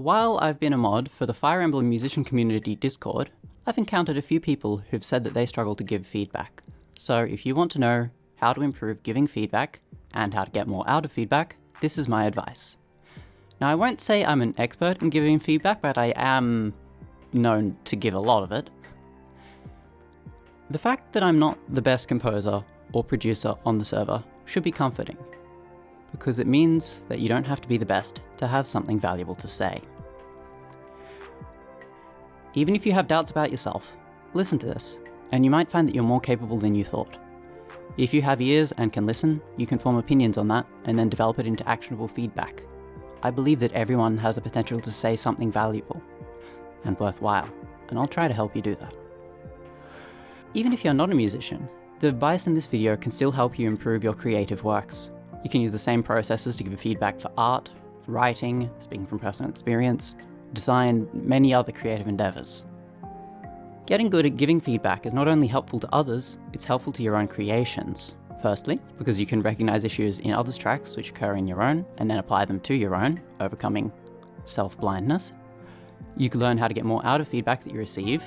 While I've been a mod for the Fire Emblem musician community Discord, I've encountered a few people who've said that they struggle to give feedback. So if you want to know how to improve giving feedback and how to get more out of feedback, this is my advice. Now, I won't say I'm an expert in giving feedback, but I am known to give a lot of it. The fact that I'm not the best composer or producer on the server should be comforting, because it means that you don't have to be the best to have something valuable to say. Even if you have doubts about yourself, listen to this, and you might find that you're more capable than you thought. If you have ears and can listen, you can form opinions on that and then develop it into actionable feedback. I believe that everyone has the potential to say something valuable and worthwhile, and I'll try to help you do that. Even if you're not a musician, the advice in this video can still help you improve your creative works. You can use the same processes to give feedback for art, writing, speaking from personal experience, design, many other creative endeavors. Getting good at giving feedback is not only helpful to others, it's helpful to your own creations. Firstly, because you can recognize issues in others' tracks which occur in your own, and then apply them to your own, overcoming self-blindness. You can learn how to get more out of feedback that you receive,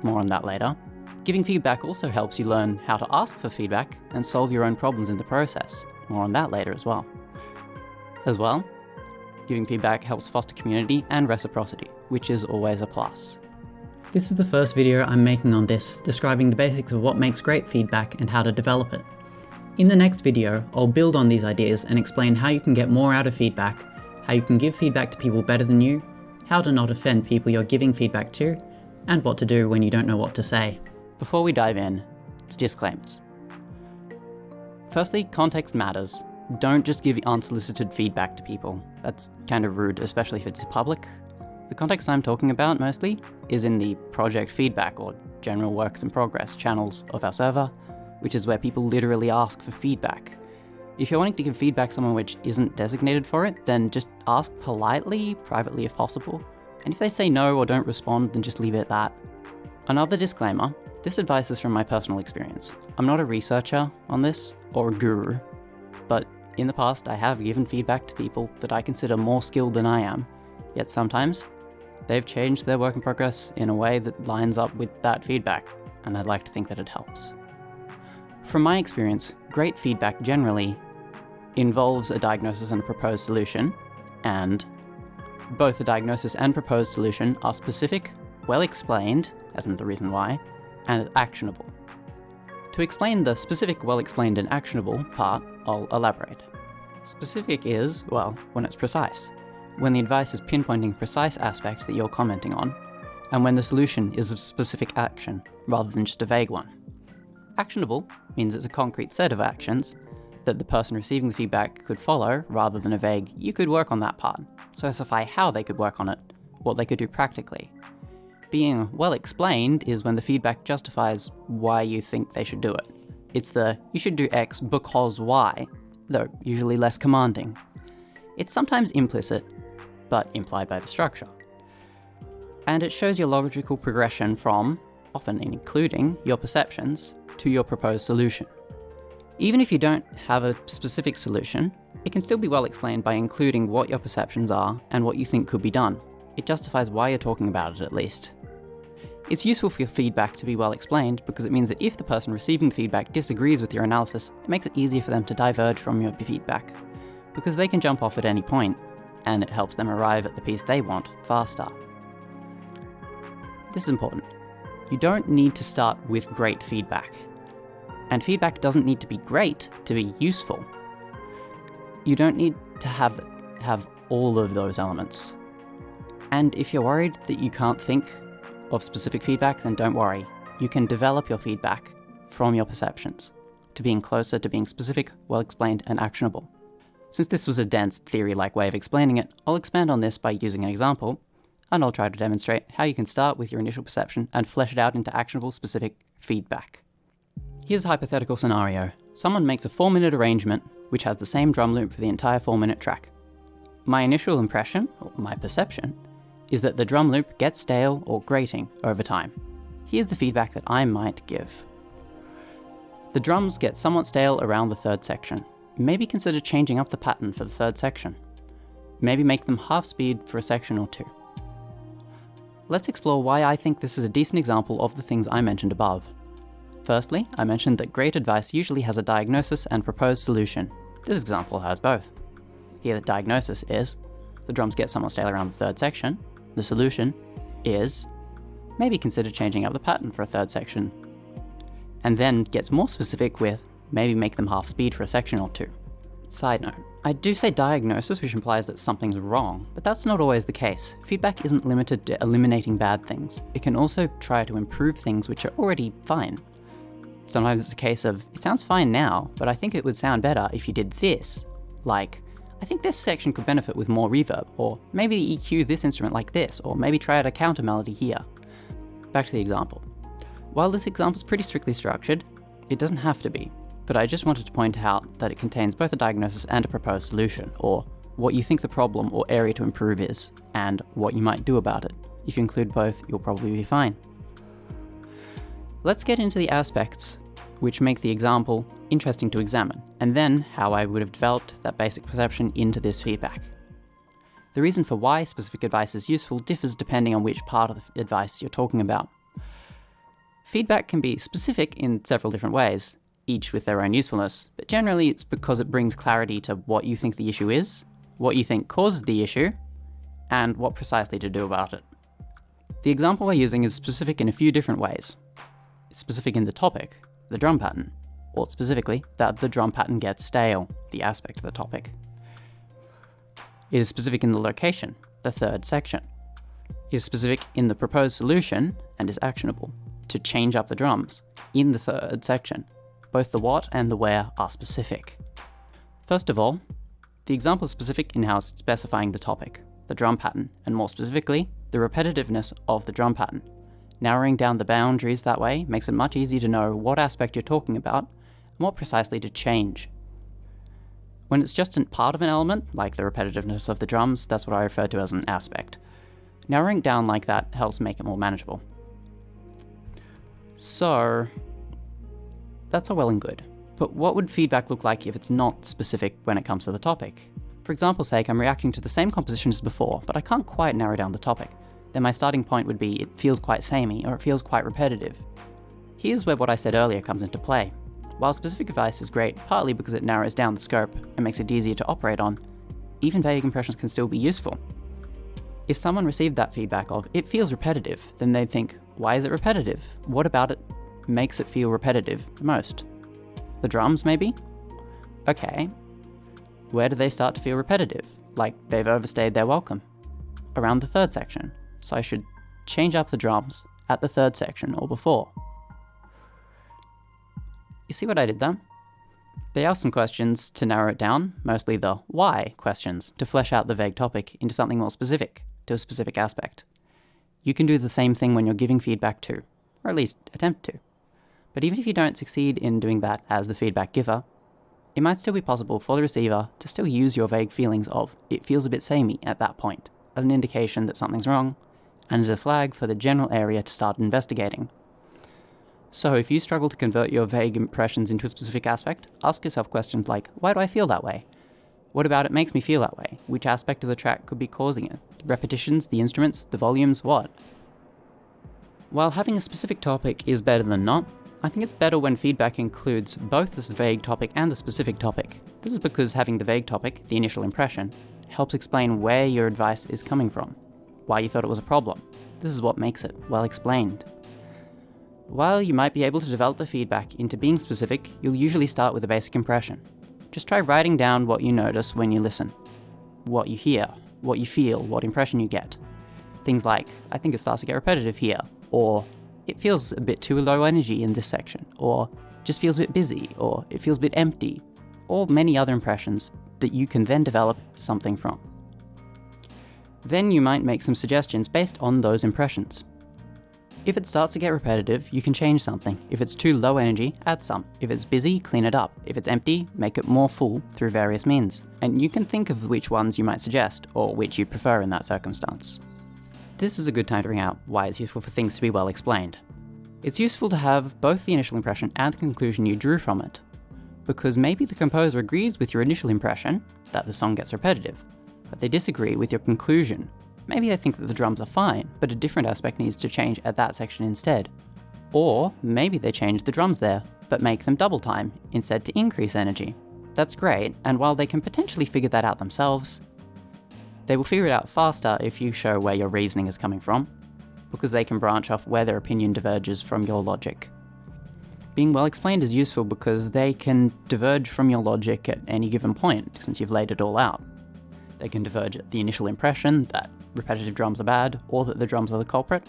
more on that later. Giving feedback also helps you learn how to ask for feedback and solve your own problems in the process, more on that later as well. Giving feedback helps foster community and reciprocity, which is always a plus. This is the first video I'm making on this, describing the basics of what makes great feedback and how to develop it. In the next video, I'll build on these ideas and explain how you can get more out of feedback, how you can give feedback to people better than you, how to not offend people you're giving feedback to, and what to do when you don't know what to say. Before we dive in, it's disclaimers. Firstly, context matters. Don't just give unsolicited feedback to people. That's kind of rude, especially if it's public. The context I'm talking about mostly is in the project feedback or general works in progress channels of our server, which is where people literally ask for feedback. If you're wanting to give feedback to someone which isn't designated for it, then just ask politely, privately if possible. And if they say no or don't respond, then just leave it at that. Another disclaimer, this advice is from my personal experience. I'm not a researcher on this or a guru, but in the past I have given feedback to people that I consider more skilled than I am, yet sometimes they've changed their work in progress in a way that lines up with that feedback, and I'd like to think that it helps. From my experience, great feedback generally involves a diagnosis and a proposed solution, and both the diagnosis and proposed solution are specific, well explained, as in the reason why, and actionable. To explain the specific, well explained and actionable part, I'll elaborate. Specific is, well, when it's precise, when the advice is pinpointing precise aspect that you're commenting on, and when the solution is a specific action, rather than just a vague one. Actionable means it's a concrete set of actions that the person receiving the feedback could follow, rather than a vague, you could work on that part. Specify how they could work on it, what they could do practically. Being well explained is when the feedback justifies why you think they should do it. It's the, you should do X because Y, though usually less commanding. It's sometimes implicit, but implied by the structure. And it shows your logical progression from, often including, your perceptions to your proposed solution. Even if you don't have a specific solution, it can still be well explained by including what your perceptions are and what you think could be done. It justifies why you're talking about it at least. It's useful for your feedback to be well explained because it means that if the person receiving the feedback disagrees with your analysis, it makes it easier for them to diverge from your feedback, because they can jump off at any point, and it helps them arrive at the piece they want faster. This is important. You don't need to start with great feedback. And feedback doesn't need to be great to be useful. You don't need to have all of those elements. And if you're worried that you can't think of specific feedback, then don't worry. You can develop your feedback from your perceptions to being closer to being specific, well-explained, and actionable. Since this was a dense theory-like way of explaining it, I'll expand on this by using an example, and I'll try to demonstrate how you can start with your initial perception and flesh it out into actionable, specific feedback. Here's a hypothetical scenario. Someone makes a 4-minute arrangement which has the same drum loop for the entire 4-minute track. My initial impression, or my perception, is that the drum loop gets stale or grating over time. Here's the feedback that I might give. The drums get somewhat stale around the third section. Maybe consider changing up the pattern for the third section. maybe make them half speed for a section or two. Let's explore why I think this is a decent example of the things I mentioned above. Firstly, I mentioned that great advice usually has a diagnosis and proposed solution. This example has both. Here the diagnosis is, the drums get somewhat stale around the third section. The solution is, maybe consider changing up the pattern for a third section. And then gets more specific with, maybe make them half speed for a section or two. Side note, I do say diagnosis, which implies that something's wrong, but that's not always the case. Feedback isn't limited to eliminating bad things. It can also try to improve things which are already fine. Sometimes it's a case of, it sounds fine now, but I think it would sound better if you did this. Like, I think this section could benefit with more reverb, or maybe EQ this instrument like this, or maybe try out a counter melody here. Back to the example. While this example is pretty strictly structured, it doesn't have to be, but I just wanted to point out that it contains both a diagnosis and a proposed solution, or what you think the problem or area to improve is, and what you might do about it. If you include both, you'll probably be fine. Let's get into the aspects which make the example interesting to examine, and then how I would have developed that basic perception into this feedback. The reason for why specific advice is useful differs depending on which part of the advice you're talking about. Feedback can be specific in several different ways, each with their own usefulness, but generally it's because it brings clarity to what you think the issue is, what you think causes the issue, and what precisely to do about it. The example we're using is specific in a few different ways. It's specific in the topic, the drum pattern, or specifically that the drum pattern gets stale, the aspect of the topic. It is specific in the location, the third section. It is specific in the proposed solution and is actionable, to change up the drums, in the third section. Both the what and the where are specific. First of all, the example is specific in how it's specifying the topic, the drum pattern, and more specifically, the repetitiveness of the drum pattern. Narrowing down the boundaries that way makes it much easier to know what aspect you're talking about and what precisely to change. When it's just a part of an element, like the repetitiveness of the drums, that's what I refer to as an aspect. Narrowing down like that helps make it more manageable. So, that's all well and good, but what would feedback look like if it's not specific when it comes to the topic? For example's sake, I'm reacting to the same composition as before, but I can't quite narrow down the topic. Then my starting point would be, it feels quite samey, or it feels quite repetitive. Here's where what I said earlier comes into play. While specific advice is great, partly because it narrows down the scope and makes it easier to operate on, even vague impressions can still be useful. If someone received that feedback of, it feels repetitive, then they'd think, why is it repetitive? What about it makes it feel repetitive the most? The drums, maybe? Okay. Where do they start to feel repetitive? Like they've overstayed their welcome? Around the third section. So I should change up the drums at the third section or before. You see what I did there? They asked some questions to narrow it down, mostly the why questions, to flesh out the vague topic into something more specific, to a specific aspect. You can do the same thing when you're giving feedback too, or at least attempt to. But even if you don't succeed in doing that as the feedback giver, it might still be possible for the receiver to still use your vague feelings of, it feels a bit samey at that point, as an indication that something's wrong, and as a flag for the general area to start investigating. So if you struggle to convert your vague impressions into a specific aspect, ask yourself questions like, why do I feel that way? What about it makes me feel that way? Which aspect of the track could be causing it? The repetitions, the instruments, the volumes, what? While having a specific topic is better than not, I think it's better when feedback includes both this vague topic and the specific topic. This is because having the vague topic, the initial impression, helps explain where your advice is coming from, why you thought it was a problem. This is what makes it well explained. While you might be able to develop the feedback into being specific, you'll usually start with a basic impression. Just try writing down what you notice when you listen, what you hear, what you feel, what impression you get. Things like, I think it starts to get repetitive here, or it feels a bit too low energy in this section, or just feels a bit busy, or it feels a bit empty, or many other impressions that you can then develop something from. Then you might make some suggestions based on those impressions. If it starts to get repetitive, you can change something. If it's too low energy, add some. If it's busy, clean it up. If it's empty, make it more full through various means. And you can think of which ones you might suggest, or which you prefer in that circumstance. This is a good time to bring out why it's useful for things to be well explained. It's useful to have both the initial impression and the conclusion you drew from it, because maybe the composer agrees with your initial impression, that the song gets repetitive, but they disagree with your conclusion. Maybe they think that the drums are fine, but a different aspect needs to change at that section instead. Or maybe they change the drums there, but make them double time instead to increase energy. That's great, and while they can potentially figure that out themselves, they will figure it out faster if you show where your reasoning is coming from, because they can branch off where their opinion diverges from your logic. Being well explained is useful because they can diverge from your logic at any given point, since you've laid it all out. They can diverge at the initial impression that repetitive drums are bad, or that the drums are the culprit.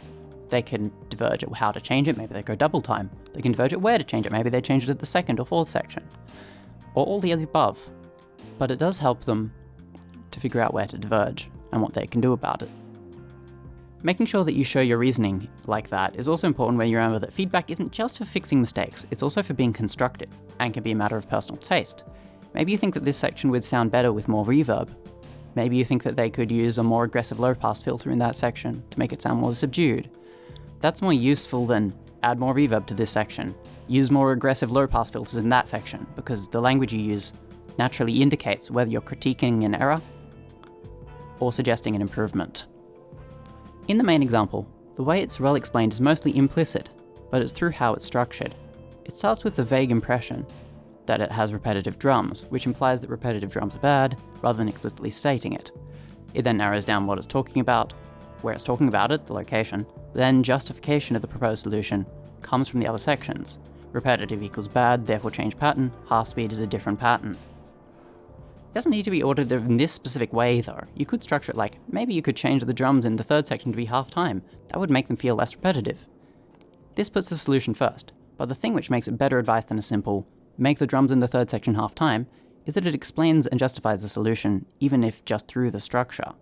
They can diverge at how to change it, maybe they go double time. They can diverge at where to change it, maybe they change it at the second or fourth section. Or all the above. But it does help them to figure out where to diverge, and what they can do about it. Making sure that you show your reasoning like that is also important when you remember that feedback isn't just for fixing mistakes, it's also for being constructive, and can be a matter of personal taste. Maybe you think that this section would sound better with more reverb. Maybe you think that they could use a more aggressive low-pass filter in that section to make it sound more subdued. That's more useful than add more reverb to this section, use more aggressive low-pass filters in that section, because the language you use naturally indicates whether you're critiquing an error or suggesting an improvement. In the main example, the way it's well explained is mostly implicit, but it's through how it's structured. It starts with the vague impression that it has repetitive drums, which implies that repetitive drums are bad, rather than explicitly stating it. It then narrows down what it's talking about, where it's talking about it, the location, then justification of the proposed solution comes from the other sections. Repetitive equals bad, therefore change pattern, half speed is a different pattern. It doesn't need to be ordered in this specific way though. You could structure it like, maybe you could change the drums in the third section to be half time. That would make them feel less repetitive. This puts the solution first, but the thing which makes it better advice than a simple, make the drums in the third section half time, is that it explains and justifies the solution, even if just through the structure.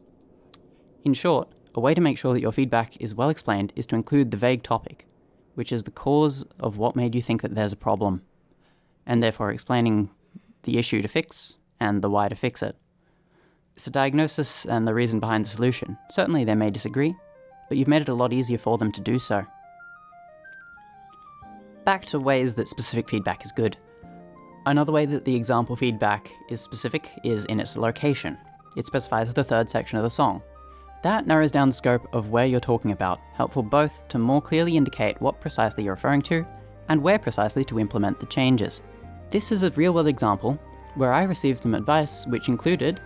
In short, a way to make sure that your feedback is well explained is to include the vague topic, which is the cause of what made you think that there's a problem, and therefore explaining the issue to fix, and the why to fix it. It's a diagnosis and the reason behind the solution. Certainly they may disagree, but you've made it a lot easier for them to do so. Back to ways that specific feedback is good. Another way that the example feedback is specific is in its location. It specifies the third section of the song. That narrows down the scope of where you're talking about, helpful both to more clearly indicate what precisely you're referring to, and where precisely to implement the changes. This is a real-world example where I received some advice which included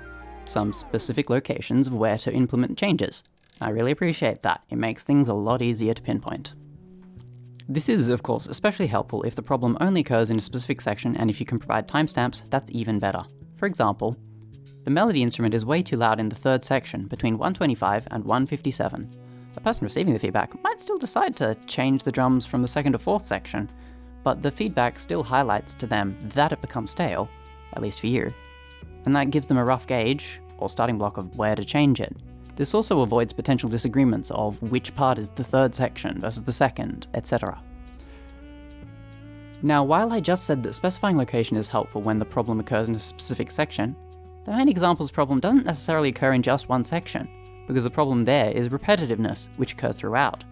some specific locations of where to implement changes. I really appreciate that. It makes things a lot easier to pinpoint. This is, of course, especially helpful if the problem only occurs in a specific section, and if you can provide timestamps, that's even better. For example, the melody instrument is way too loud in the third section, between 125 and 157. The person receiving the feedback might still decide to change the drums from the second or fourth section, but the feedback still highlights to them that it becomes stale, at least for you, and that gives them a rough gauge, or starting block of where to change it. This also avoids potential disagreements of which part is the third section versus the second, etc. Now, while I just said that specifying location is helpful when the problem occurs in a specific section, the main example's problem doesn't necessarily occur in just one section, because the problem there is repetitiveness, which occurs throughout.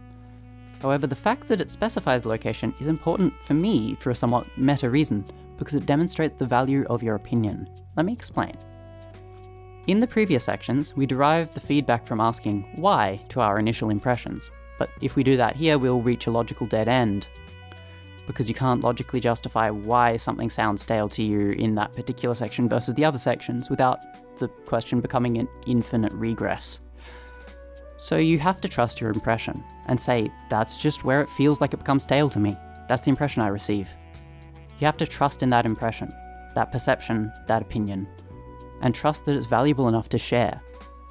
However, the fact that it specifies the location is important for me for a somewhat meta reason, because it demonstrates the value of your opinion. Let me explain. In the previous sections, we derived the feedback from asking why to our initial impressions, but if we do that here, we'll reach a logical dead end, because you can't logically justify why something sounds stale to you in that particular section versus the other sections without the question becoming an infinite regress. So you have to trust your impression, and say, that's just where it feels like it becomes stale to me. That's the impression I receive. You have to trust in that impression, that perception, that opinion, and trust that it's valuable enough to share.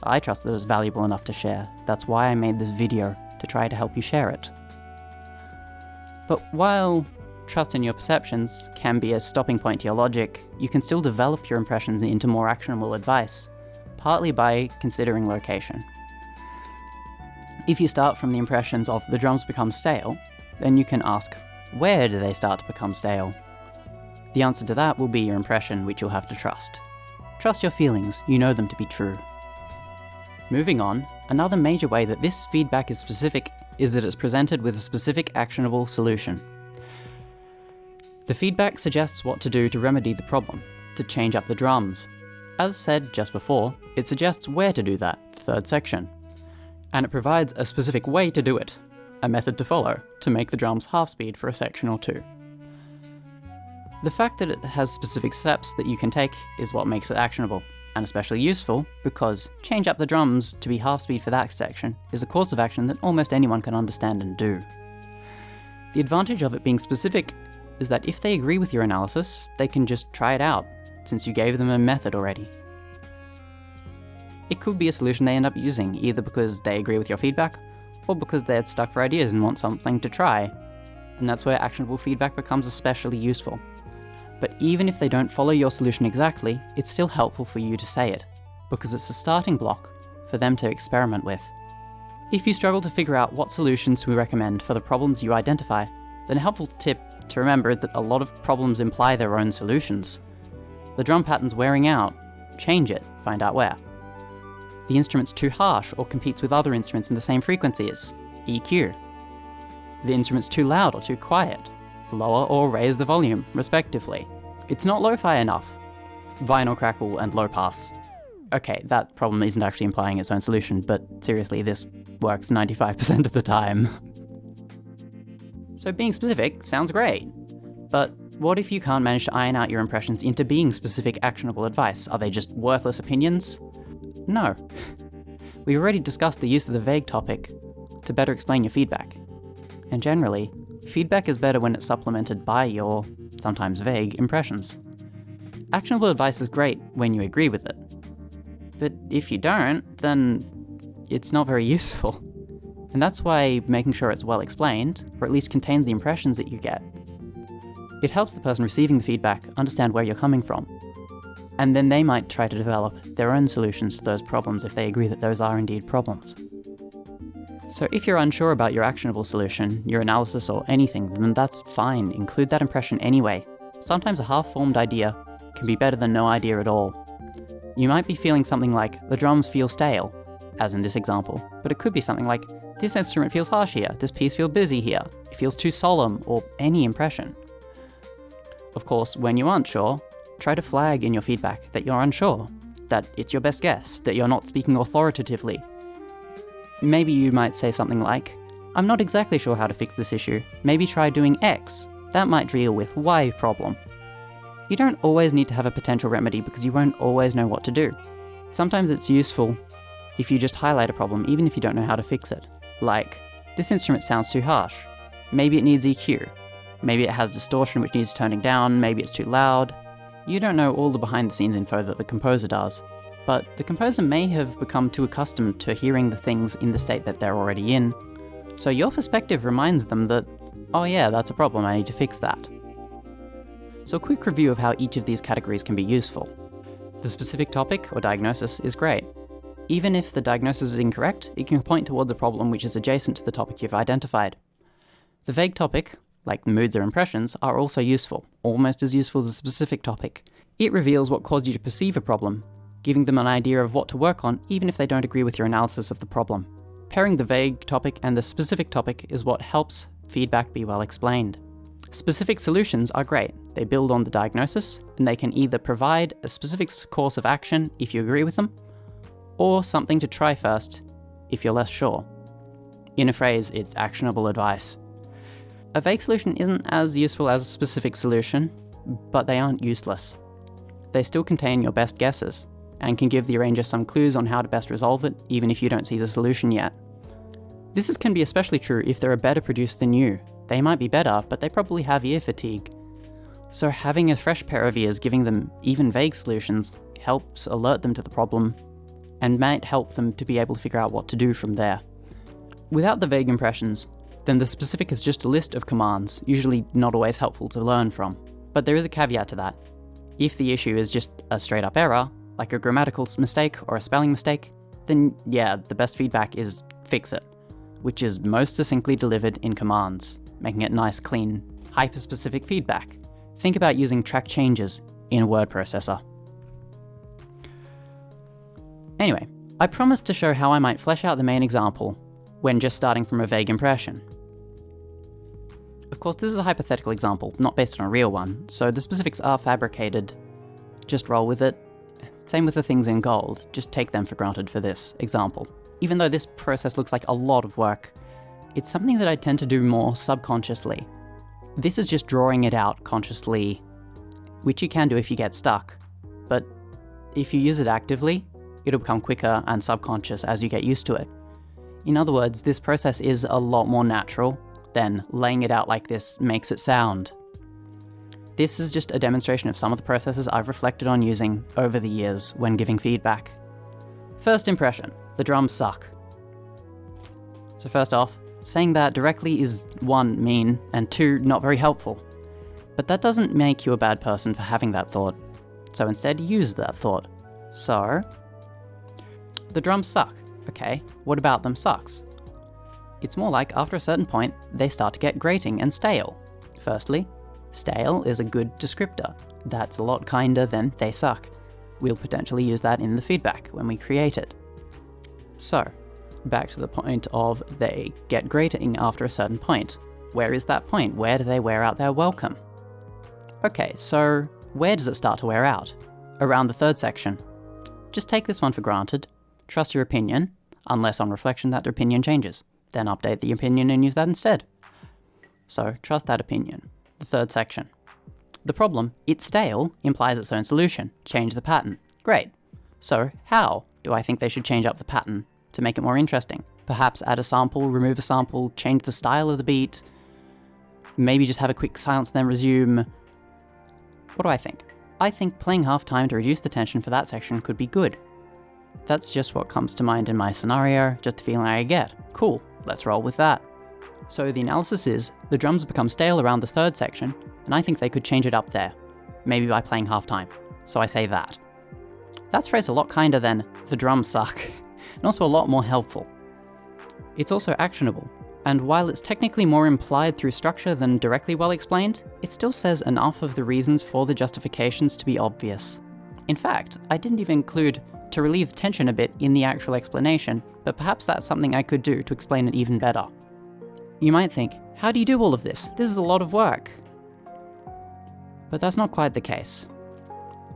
I trust that it's valuable enough to share. That's why I made this video, to try to help you share it. But while trust in your perceptions can be a stopping point to your logic, you can still develop your impressions into more actionable advice, partly by considering location. If you start from the impressions of the drums become stale, then you can ask, where do they start to become stale? The answer to that will be your impression, which you'll have to trust. Trust your feelings, you know them to be true. Moving on, another major way that this feedback is specific is that it's presented with a specific actionable solution. The feedback suggests what to do to remedy the problem, to change up the drums. As said just before, it suggests where to do that, third section. And it provides a specific way to do it, a method to follow, to make the drums half speed for a section or two. The fact that it has specific steps that you can take is what makes it actionable, and especially useful because change up the drums to be half speed for that section is a course of action that almost anyone can understand and do. The advantage of it being specific is that if they agree with your analysis, they can just try it out, since you gave them a method already. It could be a solution they end up using, either because they agree with your feedback, or because they're stuck for ideas and want something to try, and that's where actionable feedback becomes especially useful. But even if they don't follow your solution exactly, it's still helpful for you to say it, because it's a starting block for them to experiment with. If you struggle to figure out what solutions we recommend for the problems you identify, then a helpful tip to remember is that a lot of problems imply their own solutions. The drum pattern's wearing out, change it, find out where. The instrument's too harsh or competes with other instruments in the same frequencies, EQ. The instrument's too loud or too quiet, lower or raise the volume, respectively. It's not lo-fi enough, vinyl crackle and low pass. Okay, that problem isn't actually implying its own solution, but seriously, this works 95% of the time. So being specific sounds great, but what if you can't manage to iron out your impressions into being specific, actionable advice? Are they just worthless opinions? No. We've already discussed the use of the vague topic to better explain your feedback. And generally, feedback is better when it's supplemented by your, sometimes vague, impressions. Actionable advice is great when you agree with it. But if you don't, then it's not very useful. And that's why making sure it's well explained, or at least contains the impressions that you get. It helps the person receiving the feedback understand where you're coming from. And then they might try to develop their own solutions to those problems if they agree that those are indeed problems. So if you're unsure about your actionable solution, your analysis or anything, then that's fine, include that impression anyway. Sometimes a half-formed idea can be better than no idea at all. You might be feeling something like, the drums feel stale, as in this example, but it could be something like, this instrument feels harsh here, this piece feels busy here, it feels too solemn, or any impression. Of course, when you aren't sure, try to flag in your feedback that you're unsure, that it's your best guess, that you're not speaking authoritatively. Maybe you might say something like, I'm not exactly sure how to fix this issue, maybe try doing X, that might deal with Y problem. You don't always need to have a potential remedy because you won't always know what to do. Sometimes it's useful if you just highlight a problem even if you don't know how to fix it. Like, this instrument sounds too harsh, maybe it needs EQ, maybe it has distortion which needs toning down, maybe it's too loud. You don't know all the behind the scenes info that the composer does, but the composer may have become too accustomed to hearing the things in the state that they're already in, so your perspective reminds them that, oh yeah, that's a problem, I need to fix that. So a quick review of how each of these categories can be useful. The specific topic or diagnosis is great. Even if the diagnosis is incorrect, it can point towards a problem which is adjacent to the topic you've identified. The vague topic, like the moods or impressions, are also useful, almost as useful as the specific topic. It reveals what caused you to perceive a problem, giving them an idea of what to work on even if they don't agree with your analysis of the problem. Pairing the vague topic and the specific topic is what helps feedback be well explained. Specific solutions are great. They build on the diagnosis, and they can either provide a specific course of action if you agree with them, or something to try first if you're less sure. In a phrase, it's actionable advice. A vague solution isn't as useful as a specific solution, but they aren't useless. They still contain your best guesses, and can give the arranger some clues on how to best resolve it, even if you don't see the solution yet. This can be especially true if they're a better producer than you. They might be better, but they probably have ear fatigue. So having a fresh pair of ears giving them even vague solutions helps alert them to the problem, and might help them to be able to figure out what to do from there. Without the vague impressions, then the specific is just a list of commands, usually not always helpful to learn from. But there is a caveat to that. If the issue is just a straight up error, like a grammatical mistake or a spelling mistake, then yeah, the best feedback is fix it, which is most succinctly delivered in commands, making it nice, clean, hyper-specific feedback. Think about using track changes in a word processor. Anyway, I promised to show how I might flesh out the main example when just starting from a vague impression. Of course, this is a hypothetical example, not based on a real one, so the specifics are fabricated. Just roll with it. Same with the things in gold, just take them for granted for this example. Even though this process looks like a lot of work, it's something that I tend to do more subconsciously. This is just drawing it out consciously, which you can do if you get stuck, but if you use it actively, it'll become quicker and subconscious as you get used to it. In other words, this process is a lot more natural than laying it out like this makes it sound. This is just a demonstration of some of the processes I've reflected on using over the years when giving feedback. First impression, the drums suck. So first off, saying that directly is 1, mean, and 2, not very helpful. But that doesn't make you a bad person for having that thought. So instead, use that thought. So, the drums suck. Okay, what about them sucks? It's more like after a certain point, they start to get grating and stale. Firstly, stale is a good descriptor. That's a lot kinder than they suck. We'll potentially use that in the feedback when we create it. So, back to the point of they get grating after a certain point. Where is that point? Where do they wear out their welcome? Okay, so where does it start to wear out? Around the third section. Just take this one for granted. Trust your opinion, unless on reflection that opinion changes. Then update the opinion and use that instead. So, trust that opinion. The third section. The problem, it's stale, implies its own solution. Change the pattern. Great. So, how do I think they should change up the pattern to make it more interesting? Perhaps add a sample, remove a sample, change the style of the beat, maybe just have a quick silence then resume. What do I think? I think playing half-time to reduce the tension for that section could be good. That's just what comes to mind in my scenario, just the feeling I get. Cool, let's roll with that. So the analysis is, the drums become stale around the third section, and I think they could change it up there. Maybe by playing half-time. So I say that. That's phrased a lot kinder than, the drums suck, and also a lot more helpful. It's also actionable, and while it's technically more implied through structure than directly well explained, it still says enough of the reasons for the justifications to be obvious. In fact, I didn't even include to relieve tension a bit in the actual explanation, but perhaps that's something I could do to explain it even better. You might think, how do you do all of this? This is a lot of work. But that's not quite the case.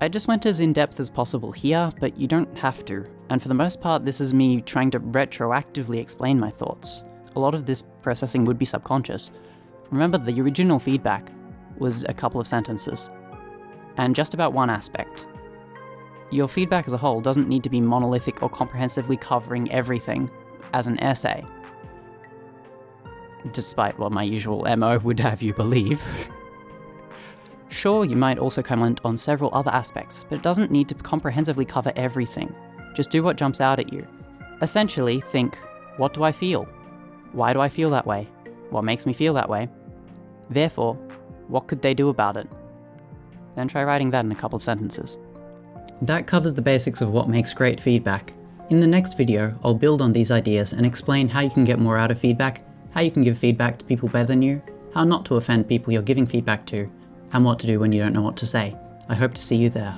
I just went as in-depth as possible here, but you don't have to, and for the most part this is me trying to retroactively explain my thoughts. A lot of this processing would be subconscious. Remember, the original feedback was a couple of sentences, and just about one aspect. Your feedback as a whole doesn't need to be monolithic or comprehensively covering everything as an essay, despite what my usual MO would have you believe. Sure, you might also comment on several other aspects, but it doesn't need to comprehensively cover everything. Just do what jumps out at you. Essentially, think, what do I feel? Why do I feel that way? What makes me feel that way? Therefore, what could they do about it? Then try writing that in a couple of sentences. That covers the basics of what makes great feedback. In the next video, I'll build on these ideas and explain how you can get more out of feedback, how you can give feedback to people better than you, how not to offend people you're giving feedback to, and what to do when you don't know what to say. I hope to see you there.